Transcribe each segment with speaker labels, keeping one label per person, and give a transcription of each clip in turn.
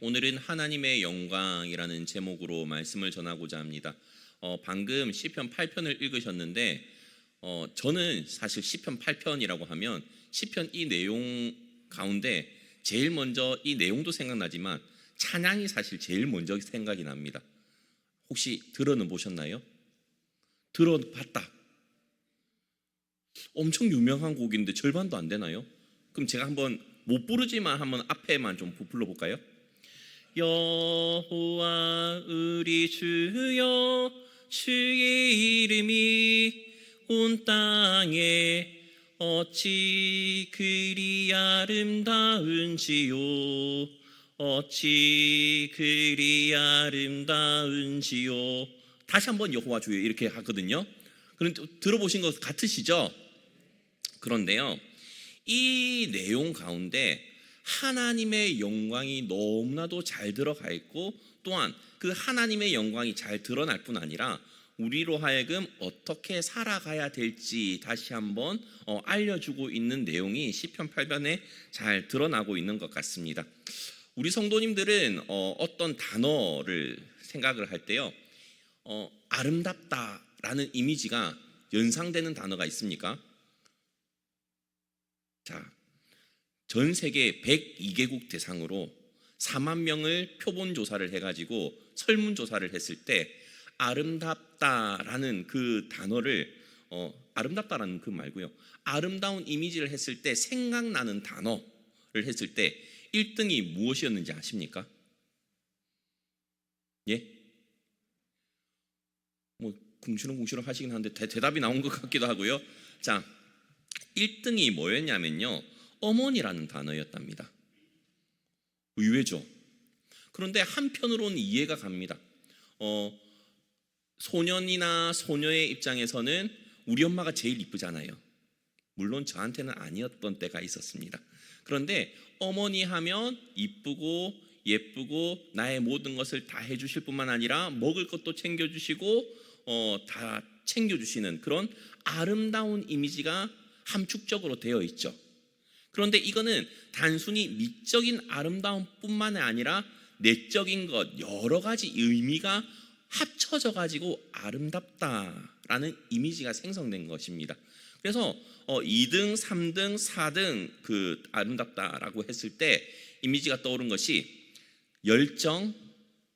Speaker 1: 오늘은 하나님의 영광이라는 제목으로 말씀을 전하고자 합니다. 방금 시편 8편을 읽으셨는데 저는 사실 시편 8편이라고 하면 시편 이 내용 가운데 제일 먼저 이 내용도 생각나지만 찬양이 사실 제일 먼저 생각이 납니다. 혹시 들어는 보셨나요? 들어봤다. 엄청 유명한 곡인데 절반도 안 되나요? 그럼 제가 한번 못 부르지만 한번 앞에만 좀 불러볼까요? 여호와 우리 주여, 주의 이름이 온 땅에 어찌 그리 아름다운지요, 어찌 그리 아름다운지요. 다시 한번 여호와 주여 이렇게 하거든요. 그런데 들어보신 것 같으시죠? 그런데요, 이 내용 가운데 하나님의 영광이 너무나도 잘 들어가 있고, 또한 그 하나님의 영광이 잘 드러날 뿐 아니라 우리로 하여금 어떻게 살아가야 될지 다시 한번 알려주고 있는 내용이 시편 8편에 잘 드러나고 있는 것 같습니다. 우리 성도님들은 어떤 단어를 생각을 할 때요, 아름답다라는 이미지가 연상되는 단어가 있습니까? 자, 전 세계 102개국 대상으로 4만 명을 표본 조사를 해가지고 설문 조사를 했을 때 아름답다라는 그 단어를 아름답다라는 그 말고요, 아름다운 이미지를 했을 때 생각나는 단어를 했을 때 1등이 무엇이었는지 아십니까? 예? 뭐 궁시렁궁시렁 하시긴 하는데 대답이 나온 것 같기도 하고요. 자, 1등이 뭐였냐면요, 어머니라는 단어였답니다. 의외죠. 그런데 한편으로는 이해가 갑니다. 소년이나 소녀의 입장에서는 우리 엄마가 제일 이쁘잖아요. 물론 저한테는 아니었던 때가 있었습니다. 그런데 어머니 하면 이쁘고 예쁘고 나의 모든 것을 다 해주실 뿐만 아니라 먹을 것도 챙겨주시고 다 챙겨주시는 그런 아름다운 이미지가 함축적으로 되어 있죠. 그런데 이거는 단순히 미적인 아름다움뿐만 아니라 내적인 것, 여러 가지 의미가 합쳐져 가지고 아름답다라는 이미지가 생성된 것입니다. 그래서 2등, 3등, 4등 그 아름답다라고 했을 때 이미지가 떠오른 것이 열정,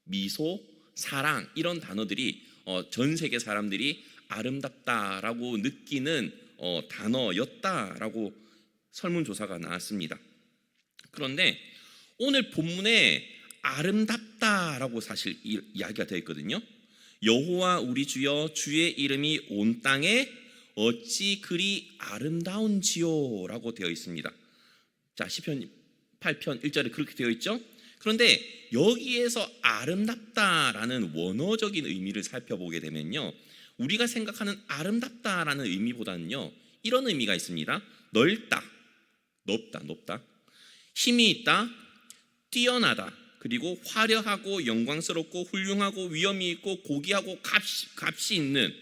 Speaker 1: 미소, 사랑, 이런 단어들이 전 세계 사람들이 아름답다라고 느끼는 단어였다라고 설문조사가 나왔습니다. 그런데 오늘 본문에 아름답다라고 사실 이야기가 되어 있거든요. 여호와 우리 주여, 주의 이름이 온 땅에 어찌 그리 아름다운지요 라고 되어 있습니다. 자, 시편 8편 1절에 그렇게 되어 있죠. 그런데 여기에서 아름답다라는 원어적인 의미를 살펴보게 되면요, 우리가 생각하는 아름답다라는 의미보다는요, 이런 의미가 있습니다. 넓다, 높다, 힘이 있다, 뛰어나다, 그리고 화려하고 영광스럽고 훌륭하고 위엄이 있고 고귀하고 값이 있는,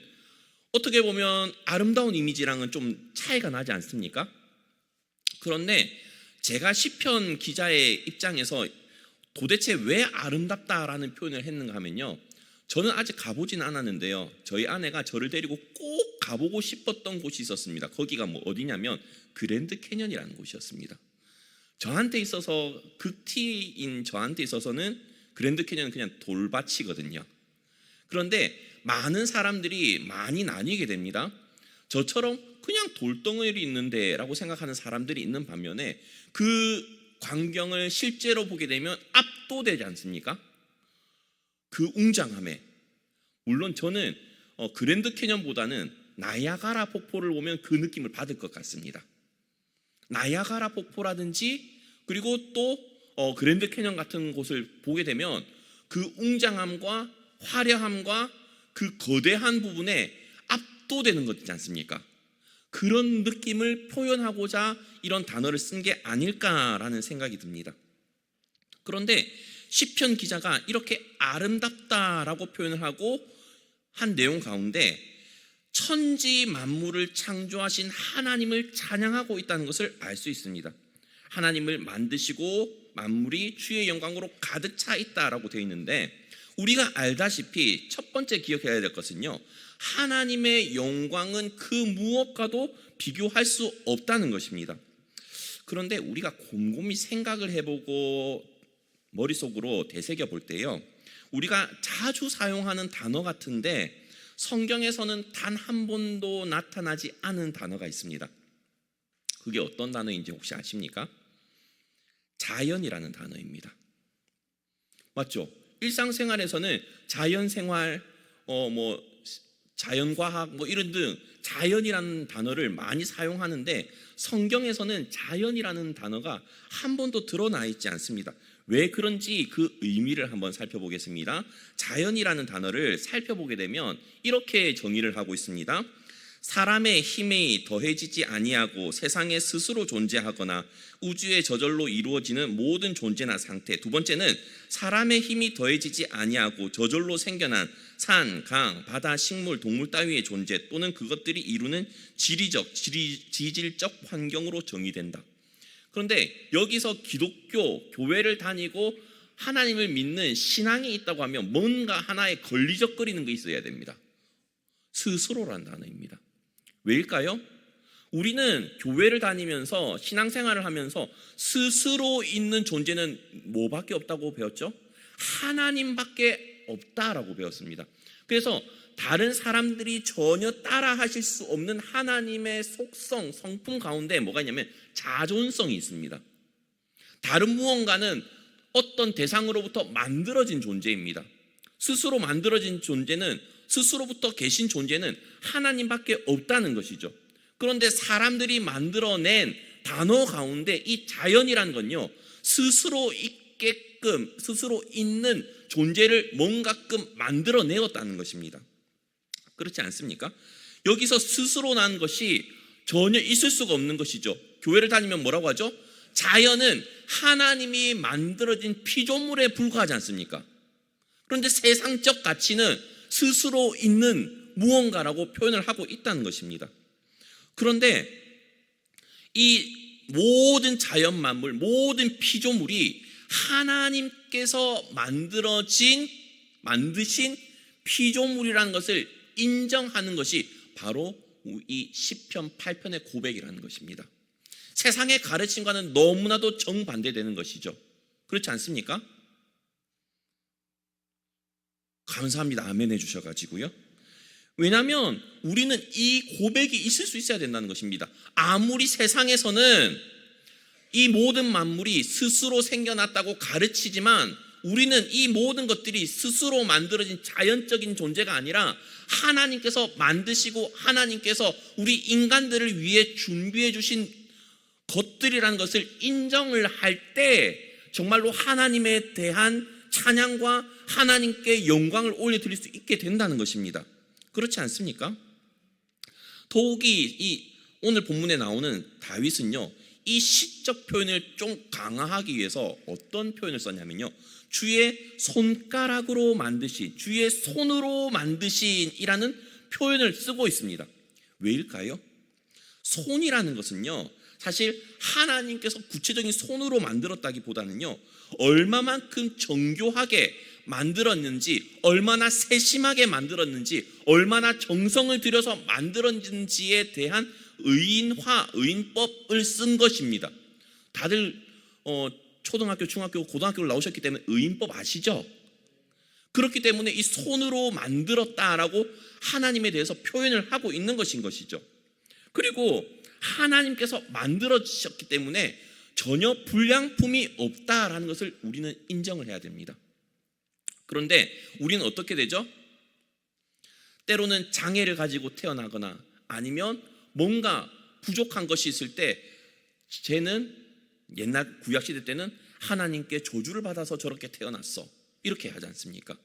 Speaker 1: 어떻게 보면 아름다운 이미지랑은 좀 차이가 나지 않습니까? 그런데 제가 시편 기자의 입장에서 도대체 왜 아름답다라는 표현을 했는가 하면요, 저는 아직 가보진 않았는데요, 저희 아내가 저를 데리고 꼭 가보고 싶었던 곳이 있었습니다. 거기가 뭐 어디냐면 그랜드 캐년이라는 곳이었습니다. 저한테 있어서, 극티인 저한테 있어서는 그랜드 캐년은 그냥 돌밭이거든요. 그런데 많은 사람들이 많이 나뉘게 됩니다. 저처럼 그냥 돌덩어리 있는데 라고 생각하는 사람들이 있는 반면에 그 광경을 실제로 보게 되면 압도되지 않습니까? 그 웅장함에. 물론 저는 그랜드 캐년보다는 나야가라 폭포를 보면 그 느낌을 받을 것 같습니다. 나야가라 폭포라든지 그리고 또 그랜드 캐년 같은 곳을 보게 되면 그 웅장함과 화려함과 그 거대한 부분에 압도되는 것 있지 않습니까? 그런 느낌을 표현하고자 이런 단어를 쓴 게 아닐까라는 생각이 듭니다. 그런데 시편 기자가 이렇게 아름답다라고 표현을 하고 한 내용 가운데 천지 만물을 창조하신 하나님을 찬양하고 있다는 것을 알 수 있습니다. 하나님을 만드시고 만물이 주의 영광으로 가득 차 있다라고 되어 있는데, 우리가 알다시피 첫 번째 기억해야 될 것은요, 하나님의 영광은 그 무엇과도 비교할 수 없다는 것입니다. 그런데 우리가 곰곰이 생각을 해보고 머릿속으로 되새겨 볼 때요, 우리가 자주 사용하는 단어 같은데 성경에서는 단 한 번도 나타나지 않은 단어가 있습니다. 그게 어떤 단어인지 혹시 아십니까? 자연이라는 단어입니다. 맞죠? 일상생활에서는 자연생활, 자연과학 이런 등 자연이라는 단어를 많이 사용하는데, 성경에서는 자연이라는 단어가 한 번도 드러나 있지 않습니다. 왜 그런지 그 의미를 한번 살펴보겠습니다. 자연이라는 단어를 살펴보게 되면 이렇게 정의를 하고 있습니다. 사람의 힘이 더해지지 아니하고 세상에 스스로 존재하거나 우주에 저절로 이루어지는 모든 존재나 상태. 두 번째는 사람의 힘이 더해지지 아니하고 저절로 생겨난 산, 강, 바다, 식물, 동물 따위의 존재 또는 그것들이 이루는 지리적, 지질적 환경으로 정의된다. 그런데 여기서 기독교, 교회를 다니고 하나님을 믿는 신앙이 있다고 하면 뭔가 하나에 걸리적거리는 게 있어야 됩니다. 스스로라는 단어입니다. 왜일까요? 우리는 교회를 다니면서 신앙생활을 하면서 스스로 있는 존재는 뭐밖에 없다고 배웠죠? 하나님밖에 없다라고 배웠습니다. 그래서 다른 사람들이 전혀 따라 하실 수 없는 하나님의 속성, 성품 가운데 뭐가 있냐면 자존성이 있습니다. 다른 무언가는 어떤 대상으로부터 만들어진 존재입니다. 스스로 만들어진 존재는, 스스로부터 계신 존재는 하나님밖에 없다는 것이죠. 그런데 사람들이 만들어낸 단어 가운데 이 자연이라는 건요, 스스로 있게끔, 스스로 있는 존재를 뭔가끔 만들어내었다는 것입니다. 그렇지 않습니까? 여기서 스스로 난 것이 전혀 있을 수가 없는 것이죠. 교회를 다니면 뭐라고 하죠? 자연은 하나님이 만들어진 피조물에 불과하지 않습니까? 그런데 세상적 가치는 스스로 있는 무언가라고 표현을 하고 있다는 것입니다. 그런데 이 모든 자연 만물, 모든 피조물이 하나님께서 만드신 피조물이라는 것을 인정하는 것이 바로 이 시편 8편의 고백이라는 것입니다. 세상의 가르침과는 너무나도 정반대되는 것이죠. 그렇지 않습니까? 감사합니다. 아멘 해주셔가지고요. 왜냐하면 우리는 이 고백이 있을 수 있어야 된다는 것입니다. 아무리 세상에서는 이 모든 만물이 스스로 생겨났다고 가르치지만 우리는 이 모든 것들이 스스로 만들어진 자연적인 존재가 아니라 하나님께서 만드시고 하나님께서 우리 인간들을 위해 준비해 주신 것들이라는 것을 인정을 할 때 정말로 하나님에 대한 찬양과 하나님께 영광을 올려드릴 수 있게 된다는 것입니다. 그렇지 않습니까? 더욱이 이 오늘 본문에 나오는 다윗은요, 이 시적 표현을 좀 강화하기 위해서 어떤 표현을 썼냐면요, 주의 손가락으로 만드신, 주의 손으로 만드신 이라는 표현을 쓰고 있습니다. 왜일까요? 손이라는 것은요, 사실 하나님께서 구체적인 손으로 만들었다기보다는요, 얼마만큼 정교하게 만들었는지, 얼마나 세심하게 만들었는지, 얼마나 정성을 들여서 만들었는지에 대한 의인화, 의인법을 쓴 것입니다. 다들 초등학교, 중학교, 고등학교를 나오셨기 때문에 의인법 아시죠? 그렇기 때문에 이 손으로 만들었다라고 하나님에 대해서 표현을 하고 있는 것인 것이죠. 그리고 하나님께서 만들어주셨기 때문에 전혀 불량품이 없다라는 것을 우리는 인정을 해야 됩니다. 그런데 우리는 어떻게 되죠? 때로는 장애를 가지고 태어나거나 아니면 뭔가 부족한 것이 있을 때 쟤는 옛날 구약시대 때는 하나님께 저주를 받아서 저렇게 태어났어, 이렇게 하지 않습니까?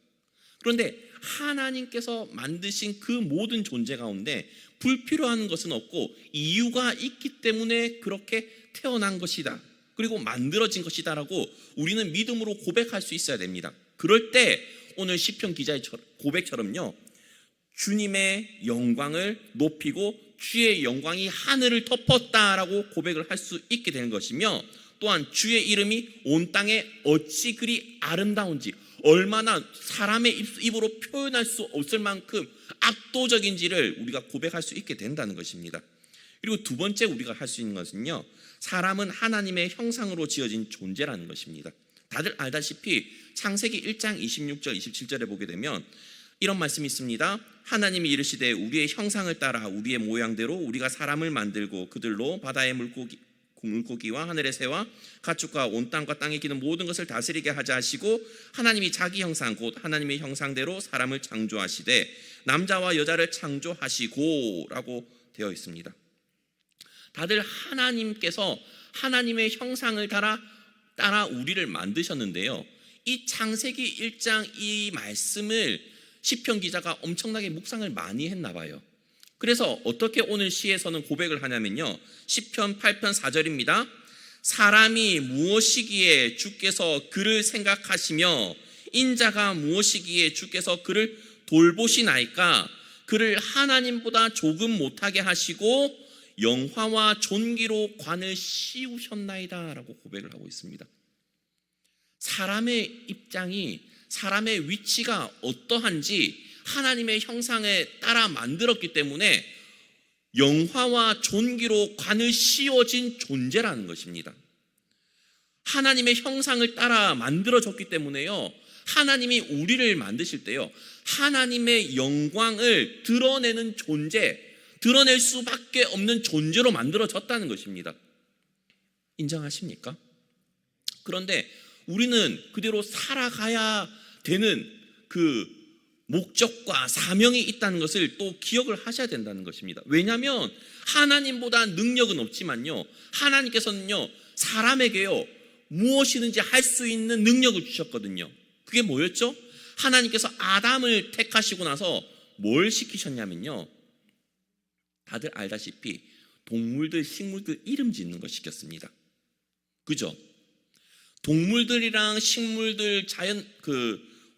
Speaker 1: 그런데 하나님께서 만드신 그 모든 존재 가운데 불필요한 것은 없고 이유가 있기 때문에 그렇게 태어난 것이다, 그리고 만들어진 것이다라고 우리는 믿음으로 고백할 수 있어야 됩니다. 그럴 때 오늘 시편 기자의 고백처럼요, 주님의 영광을 높이고 주의 영광이 하늘을 덮었다라고 고백을 할 수 있게 되는 것이며, 또한 주의 이름이 온 땅에 어찌 그리 아름다운지, 얼마나 사람의 입으로 표현할 수 없을 만큼 압도적인지를 우리가 고백할 수 있게 된다는 것입니다. 그리고 두 번째 우리가 할 수 있는 것은요, 사람은 하나님의 형상으로 지어진 존재라는 것입니다. 다들 알다시피 창세기 1장 26절 27절에 보게 되면 이런 말씀이 있습니다. 하나님이 이르시되 우리의 형상을 따라 우리의 모양대로 우리가 사람을 만들고 그들로 바다의 물고기와 하늘의 새와 가축과 온 땅과 땅에 기는 모든 것을 다스리게 하자 하시고, 하나님이 자기 형상 곧 하나님의 형상대로 사람을 창조하시되 남자와 여자를 창조하시고 라고 되어 있습니다. 다들 하나님께서 하나님의 형상을 따라 우리를 만드셨는데요, 이 창세기 1장 이 말씀을 시편 기자가 엄청나게 묵상을 많이 했나 봐요. 그래서 어떻게 오늘 시에서는 고백을 하냐면요, 시편 8편 4절입니다. 사람이 무엇이기에 주께서 그를 생각하시며 인자가 무엇이기에 주께서 그를 돌보시나이까. 그를 하나님보다 조금 못하게 하시고 영화와 존귀로 관을 씌우셨나이다 라고 고백을 하고 있습니다. 사람의 입장이, 사람의 위치가 어떠한지 하나님의 형상에 따라 만들었기 때문에 영화와 존귀로 관을 씌워진 존재라는 것입니다. 하나님의 형상을 따라 만들어졌기 때문에요, 하나님이 우리를 만드실 때요, 하나님의 영광을 드러내는 존재, 드러낼 수밖에 없는 존재로 만들어졌다는 것입니다. 인정하십니까? 그런데 우리는 그대로 살아가야 되는 그 목적과 사명이 있다는 것을 또 기억을 하셔야 된다는 것입니다. 왜냐하면 하나님보다 능력은 없지만요, 하나님께서는요 사람에게요 무엇이든지 할 수 있는 능력을 주셨거든요. 그게 뭐였죠? 하나님께서 아담을 택하시고 나서 뭘 시키셨냐면요, 다들 알다시피 동물들, 식물들 이름 짓는 거 시켰습니다. 그죠? 동물들이랑 식물들, 자연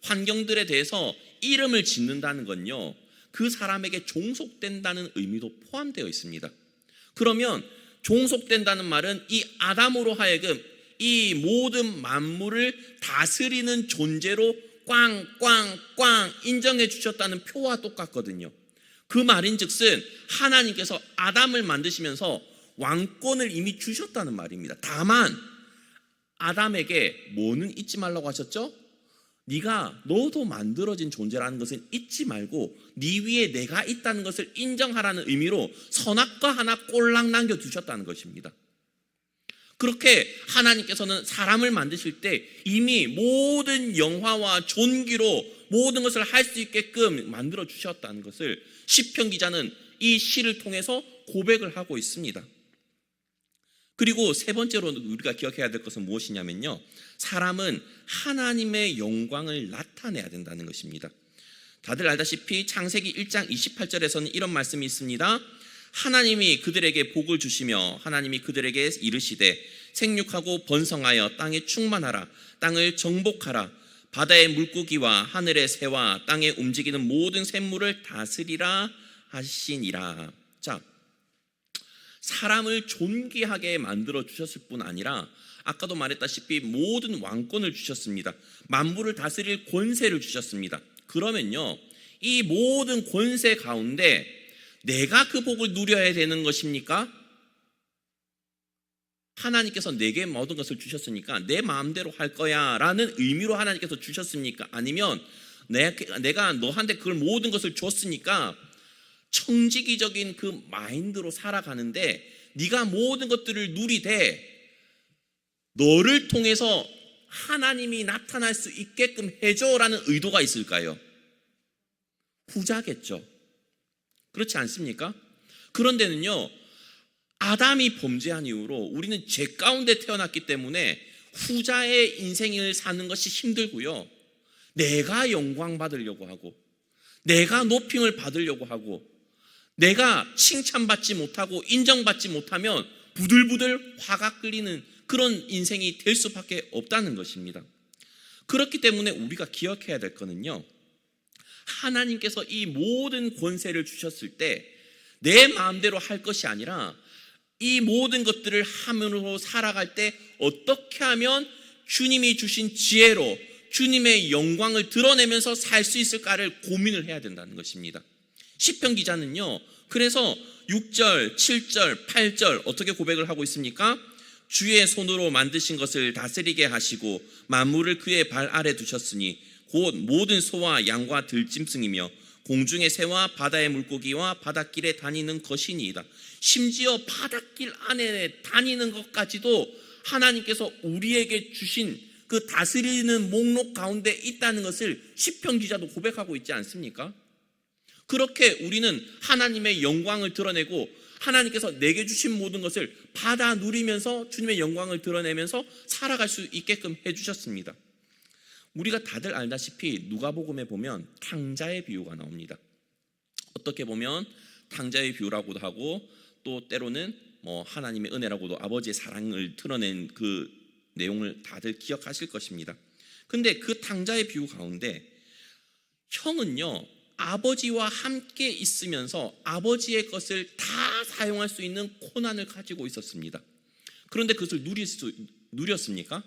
Speaker 1: 환경들에 대해서 이름을 짓는다는 건요, 그 사람에게 종속된다는 의미도 포함되어 있습니다. 그러면 종속된다는 말은 이 아담으로 하여금 이 모든 만물을 다스리는 존재로 꽝꽝꽝 인정해 주셨다는 표와 똑같거든요. 그 말인즉슨 하나님께서 아담을 만드시면서 왕권을 이미 주셨다는 말입니다. 다만 아담에게 뭐는 잊지 말라고 하셨죠? 너도 만들어진 존재라는 것은 잊지 말고 네 위에 내가 있다는 것을 인정하라는 의미로 선악과 하나 꼴랑 남겨두셨다는 것입니다. 그렇게 하나님께서는 사람을 만드실 때 이미 모든 영화와 존귀로 모든 것을 할 수 있게끔 만들어 주셨다는 것을 시편 기자는 이 시를 통해서 고백을 하고 있습니다. 그리고 세 번째로 우리가 기억해야 될 것은 무엇이냐면요, 사람은 하나님의 영광을 나타내야 된다는 것입니다. 다들 알다시피 창세기 1장 28절에서는 이런 말씀이 있습니다. 하나님이 그들에게 복을 주시며 하나님이 그들에게 이르시되 생육하고 번성하여 땅에 충만하라, 땅을 정복하라, 바다의 물고기와 하늘의 새와 땅에 움직이는 모든 샘물을 다스리라 하시니라. 자, 사람을 존귀하게 만들어 주셨을 뿐 아니라 아까도 말했다시피 모든 왕권을 주셨습니다. 만물을 다스릴 권세를 주셨습니다. 그러면요, 이 모든 권세 가운데 내가 그 복을 누려야 되는 것입니까? 하나님께서 내게 모든 것을 주셨으니까 내 마음대로 할 거야 라는 의미로 하나님께서 주셨습니까? 아니면 내가 너한테 그걸 모든 것을 줬으니까 청지기적인 그 마인드로 살아가는데 네가 모든 것들을 누리되 너를 통해서 하나님이 나타날 수 있게끔 해줘라는 의도가 있을까요? 후자겠죠. 그렇지 않습니까? 그런데는요, 아담이 범죄한 이후로 우리는 죄 가운데 태어났기 때문에 후자의 인생을 사는 것이 힘들고요, 내가 영광 받으려고 하고 내가 높임을 받으려고 하고 내가 칭찬받지 못하고 인정받지 못하면 부들부들 화가 끓이는 그런 인생이 될 수밖에 없다는 것입니다. 그렇기 때문에 우리가 기억해야 될 거는요, 하나님께서 이 모든 권세를 주셨을 때 내 마음대로 할 것이 아니라 이 모든 것들을 함으로 살아갈 때 어떻게 하면 주님이 주신 지혜로 주님의 영광을 드러내면서 살 수 있을까를 고민을 해야 된다는 것입니다. 시편 기자는요, 그래서 6절, 7절, 8절 어떻게 고백을 하고 있습니까? 주의 손으로 만드신 것을 다스리게 하시고 만물을 그의 발 아래 두셨으니 곧 모든 소와 양과 들짐승이며 공중의 새와 바다의 물고기와 바닷길에 다니는 것이니이다. 심지어 바닷길 안에 다니는 것까지도 하나님께서 우리에게 주신 그 다스리는 목록 가운데 있다는 것을 시편 기자도 고백하고 있지 않습니까? 그렇게 우리는 하나님의 영광을 드러내고 하나님께서 내게 주신 모든 것을 받아 누리면서 주님의 영광을 드러내면서 살아갈 수 있게끔 해주셨습니다. 우리가 다들 알다시피 누가복음에 보면 탕자의 비유가 나옵니다. 어떻게 보면 탕자의 비유라고도 하고 또 때로는 하나님의 은혜라고도 아버지의 사랑을 드러낸 그 내용을 다들 기억하실 것입니다. 근데 그 탕자의 비유 가운데 형은요, 아버지와 함께 있으면서 아버지의 것을 다 사용할 수 있는 고난을 가지고 있었습니다. 그런데 그것을 누렸습니까?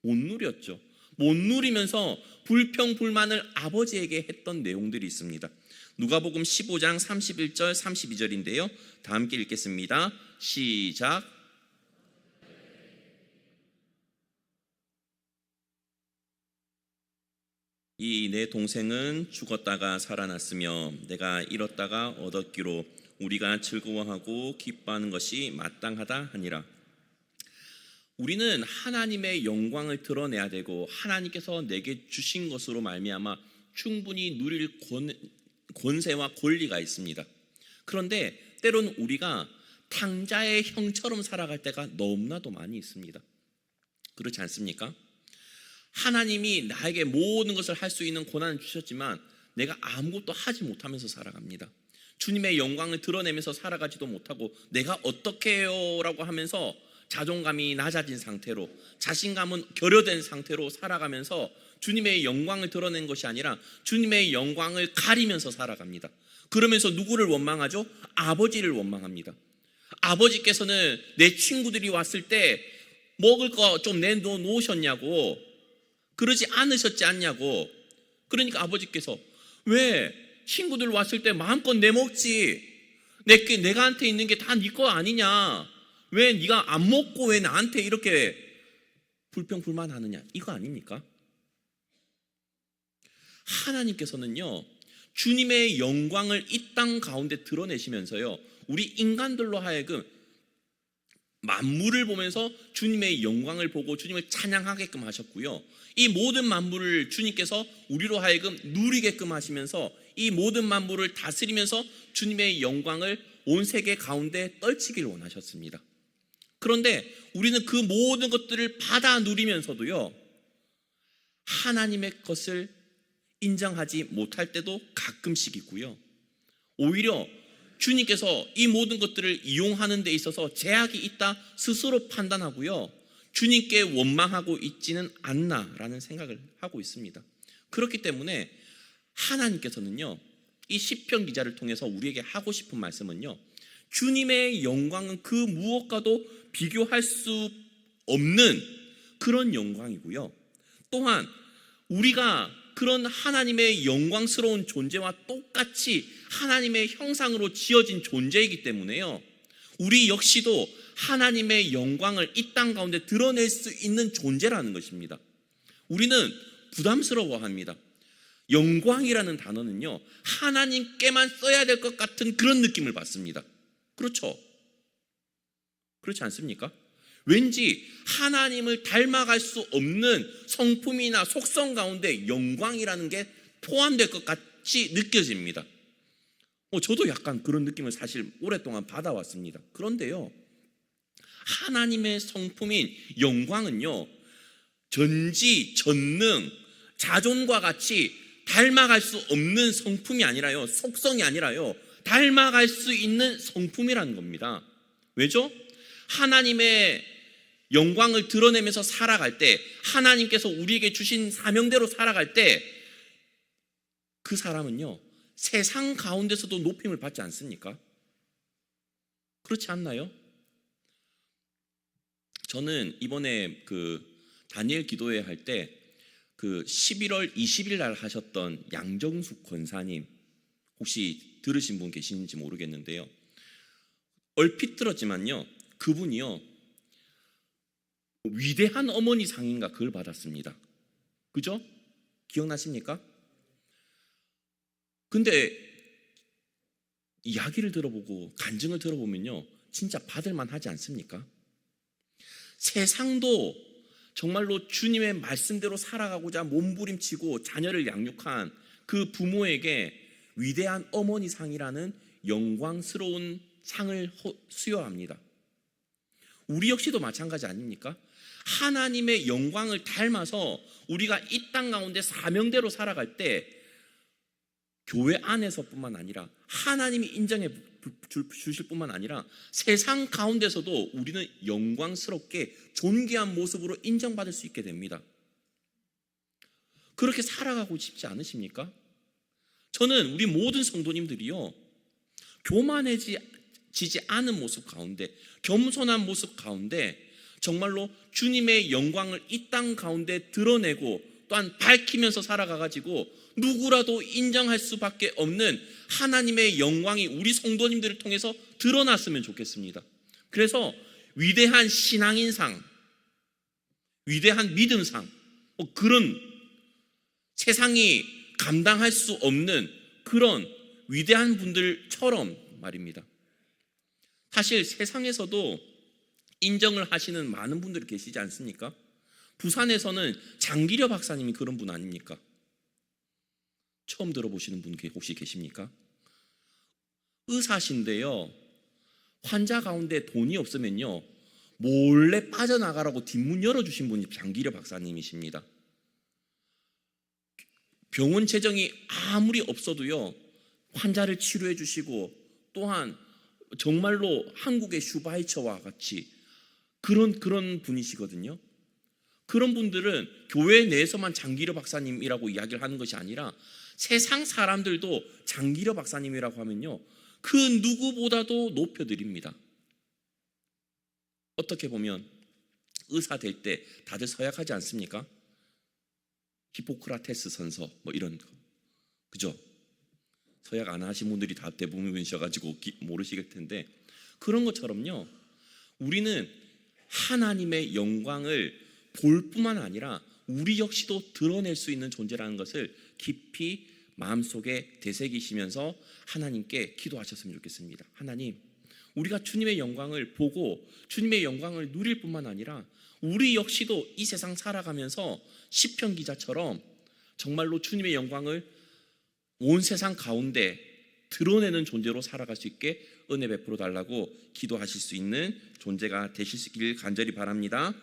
Speaker 1: 못 누렸죠. 못 누리면서 불평불만을 아버지에게 했던 내용들이 있습니다. 누가복음 15장 31절 32절인데요. 다 함께 읽겠습니다. 시작. 이 내 동생은 죽었다가 살아났으며 내가 잃었다가 얻었기로 우리가 즐거워하고 기뻐하는 것이 마땅하다 하니라. 우리는 하나님의 영광을 드러내야 되고 하나님께서 내게 주신 것으로 말미암아 충분히 누릴 권세와 권리가 있습니다. 그런데 때로는 우리가 탕자의 형처럼 살아갈 때가 너무나도 많이 있습니다. 그렇지 않습니까? 하나님이 나에게 모든 것을 할 수 있는 고난을 주셨지만 내가 아무것도 하지 못하면서 살아갑니다. 주님의 영광을 드러내면서 살아가지도 못하고 내가 어떻게 해요? 라고 하면서 자존감이 낮아진 상태로 자신감은 결여된 상태로 살아가면서 주님의 영광을 드러낸 것이 아니라 주님의 영광을 가리면서 살아갑니다. 그러면서 누구를 원망하죠? 아버지를 원망합니다. 아버지께서는 내 친구들이 왔을 때 먹을 거 좀 내놓으셨냐고, 그러지 않으셨지 않냐고. 그러니까 아버지께서 왜 친구들 왔을 때 마음껏 내먹지, 내가한테 있는 게 다 네 거 아니냐, 왜 네가 안 먹고 왜 나한테 이렇게 불평불만하느냐, 이거 아닙니까? 하나님께서는요, 주님의 영광을 이 땅 가운데 드러내시면서요, 우리 인간들로 하여금 만물을 보면서 주님의 영광을 보고 주님을 찬양하게끔 하셨고요, 이 모든 만물을 주님께서 우리로 하여금 누리게끔 하시면서 이 모든 만물을 다스리면서 주님의 영광을 온 세계 가운데 떨치기를 원하셨습니다. 그런데 우리는 그 모든 것들을 받아 누리면서도요, 하나님의 것을 인정하지 못할 때도 가끔씩 있고요, 오히려 주님께서 이 모든 것들을 이용하는 데 있어서 제약이 있다 스스로 판단하고요, 주님께 원망하고 있지는 않나라는 생각을 하고 있습니다. 그렇기 때문에 하나님께서는요, 이 시편 기자를 통해서 우리에게 하고 싶은 말씀은요, 주님의 영광은 그 무엇과도 비교할 수 없는 그런 영광이고요, 또한 우리가 그런 하나님의 영광스러운 존재와 똑같이 하나님의 형상으로 지어진 존재이기 때문에요, 우리 역시도 하나님의 영광을 이 땅 가운데 드러낼 수 있는 존재라는 것입니다. 우리는 부담스러워합니다. 영광이라는 단어는요, 하나님께만 써야 될 것 같은 그런 느낌을 받습니다. 그렇죠? 그렇지 않습니까? 왠지 하나님을 닮아갈 수 없는 성품이나 속성 가운데 영광이라는 게 포함될 것 같이 느껴집니다. 저도 약간 그런 느낌을 사실 오랫동안 받아왔습니다. 그런데요, 하나님의 성품인 영광은요, 전지, 전능, 자존과 같이 닮아갈 수 없는 성품이 아니라요, 속성이 아니라요, 닮아갈 수 있는 성품이라는 겁니다. 왜죠? 하나님의 영광을 드러내면서 살아갈 때, 하나님께서 우리에게 주신 사명대로 살아갈 때 그 사람은요, 세상 가운데서도 높임을 받지 않습니까? 그렇지 않나요? 저는 이번에 그 다니엘 기도회 할 때 그 11월 20일 날 하셨던 양정숙 권사님 혹시 들으신 분 계시는지 모르겠는데요. 얼핏 들었지만요, 그분이요 위대한 어머니 상인가 그걸 받았습니다. 그죠? 기억나십니까? 근데 이야기를 들어보고 간증을 들어보면요 진짜 받을만 하지 않습니까? 세상도 정말로 주님의 말씀대로 살아가고자 몸부림치고 자녀를 양육한 그 부모에게 위대한 어머니 상이라는 영광스러운 상을 수여합니다. 우리 역시도 마찬가지 아닙니까? 하나님의 영광을 닮아서 우리가 이 땅 가운데 사명대로 살아갈 때 교회 안에서뿐만 아니라 하나님이 인정해 주실 뿐만 아니라 세상 가운데서도 우리는 영광스럽게 존귀한 모습으로 인정받을 수 있게 됩니다. 그렇게 살아가고 싶지 않으십니까? 저는 우리 모든 성도님들이요 교만해지지 않은 모습 가운데, 겸손한 모습 가운데 정말로 주님의 영광을 이 땅 가운데 드러내고 또한 밝히면서 살아가가지고 누구라도 인정할 수밖에 없는 하나님의 영광이 우리 성도님들을 통해서 드러났으면 좋겠습니다. 그래서 위대한 신앙인상, 위대한 믿음상, 그런 세상이 감당할 수 없는 그런 위대한 분들처럼 말입니다. 사실 세상에서도 인정을 하시는 많은 분들이 계시지 않습니까? 부산에서는 장기려 박사님이 그런 분 아닙니까? 처음 들어보시는 분 혹시 계십니까? 의사신데요 환자 가운데 돈이 없으면요 몰래 빠져나가라고 뒷문 열어주신 분이 장기려 박사님이십니다. 병원 재정이 아무리 없어도요 환자를 치료해 주시고 또한 정말로 한국의 슈바이처와 같이 그런 분이시거든요. 그런 분들은 교회 내에서만 장기려 박사님이라고 이야기를 하는 것이 아니라 세상 사람들도 장기려 박사님이라고 하면요 그 누구보다도 높여드립니다. 어떻게 보면 의사 될 때 다들 서약하지 않습니까? 히포크라테스 선서 이런 거, 그죠? 서약 안 하신 분들이 다 대부분이셔가지고 모르시겠을 텐데, 그런 것처럼요 우리는 하나님의 영광을 볼 뿐만 아니라 우리 역시도 드러낼 수 있는 존재라는 것을 깊이 마음속에 되새기시면서 하나님께 기도하셨으면 좋겠습니다. 하나님, 우리가 주님의 영광을 보고 주님의 영광을 누릴 뿐만 아니라 우리 역시도 이 세상 살아가면서 시편 기자처럼 정말로 주님의 영광을 온 세상 가운데 드러내는 존재로 살아갈 수 있게 은혜 베풀어 달라고 기도하실 수 있는 존재가 되실 수 있기를 간절히 바랍니다.